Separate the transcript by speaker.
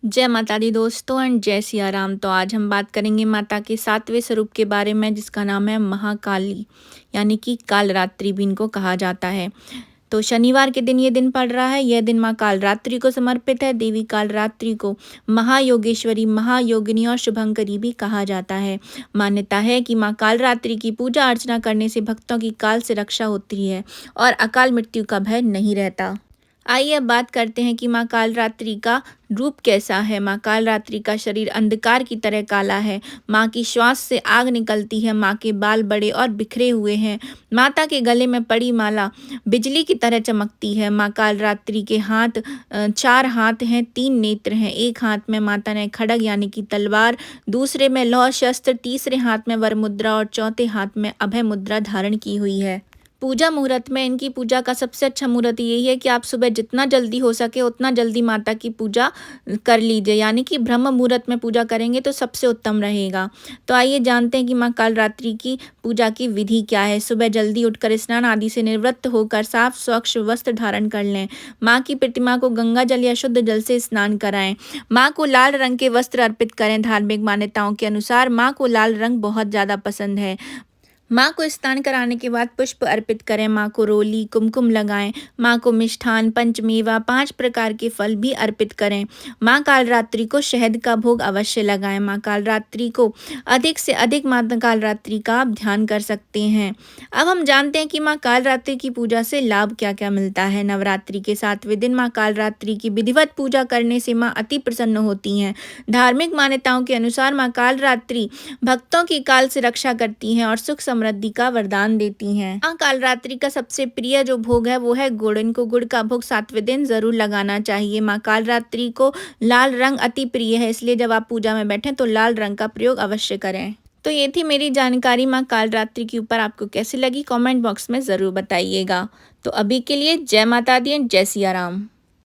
Speaker 1: जय माता दी दोस्तों एंड जय सिया राम। तो आज हम बात करेंगे माता के 7वें स्वरूप के बारे में, जिसका नाम है महाकाली, यानी कि कालरात्रि भी इनको कहा जाता है। तो शनिवार के दिन ये दिन पड़ रहा है। यह दिन माँ कालरात्रि को समर्पित है। देवी कालरात्रि को महायोगेश्वरी, महायोगिनी और शुभंकरी भी कहा जाता है। मान्यता है कि माँ कालरात्रि की पूजा अर्चना करने से भक्तों की काल से रक्षा होती है और अकाल मृत्यु का भय नहीं रहता। आइए अब बात करते हैं कि माँ कालरात्रि का रूप कैसा है। माँ कालरात्रि का शरीर अंधकार की तरह काला है। माँ की श्वास से आग निकलती है। माँ के बाल बड़े और बिखरे हुए हैं। माता के गले में पड़ी माला बिजली की तरह चमकती है। माँ कालरात्रि के हाथ 4 हाथ हैं, 3 नेत्र हैं। एक हाथ में माता ने खड्ग यानी कि तलवार, दूसरे में लौह शस्त्र, तीसरे हाथ में वर मुद्रा और चौथे हाथ में अभय मुद्रा धारण की हुई है। पूजा मुहूर्त में इनकी पूजा का सबसे अच्छा मुहूर्त यही है कि आप सुबह जितना जल्दी हो सके उतना जल्दी माता की पूजा कर लीजिए, यानी कि ब्रह्म मुहूर्त में पूजा करेंगे तो सबसे उत्तम रहेगा। तो आइए जानते हैं कि माँ कालरात्रि की पूजा की विधि क्या है। सुबह जल्दी उठकर स्नान आदि से निवृत्त होकर साफ स्वच्छ वस्त्र धारण कर लें। माँ की प्रतिमा को गंगा जल या शुद्ध जल से स्नान कराएं। माँ को लाल रंग के वस्त्र अर्पित करें। धार्मिक मान्यताओं के अनुसार माँ को लाल रंग बहुत ज़्यादा पसंद है। माँ को स्नान कराने के बाद पुष्प अर्पित करें। माँ को रोली कुमकुम लगाएं। माँ को मिष्ठान, पंचमेवा, 5 प्रकार के फल भी अर्पित करें। माँ कालरात्रि को शहद का भोग अवश्य लगाएं। माँ कालरात्रि को अधिक से अधिक माता कालरात्रि का आप ध्यान कर सकते हैं। अब हम जानते हैं कि माँ कालरात्रि की पूजा से लाभ क्या क्या मिलता है। नवरात्रि के 7वें दिन माँ कालरात्रि की विधिवत पूजा करने से माँ अति प्रसन्न होती हैं। धार्मिक मान्यताओं के अनुसार माँ कालरात्रि भक्तों की काल से रक्षा करती हैं और सुख समृद्धि का वरदान देती हैं। माँ कालरात्रि का सबसे प्रिय जो भोग है वो है गुड़। इनको गुड़ का भोग 7वें दिन जरूर लगाना चाहिए। माँ कालरात्रि को लाल रंग अति प्रिय है, इसलिए जब आप पूजा में बैठें तो लाल रंग का प्रयोग अवश्य करें। तो ये थी मेरी जानकारी माँ कालरात्रि के ऊपर। आपको कैसी लगी कमेंट बॉक्स में ज़रूर बताइएगा। तो अभी के लिए जय माता दी एंड जय सिया राम।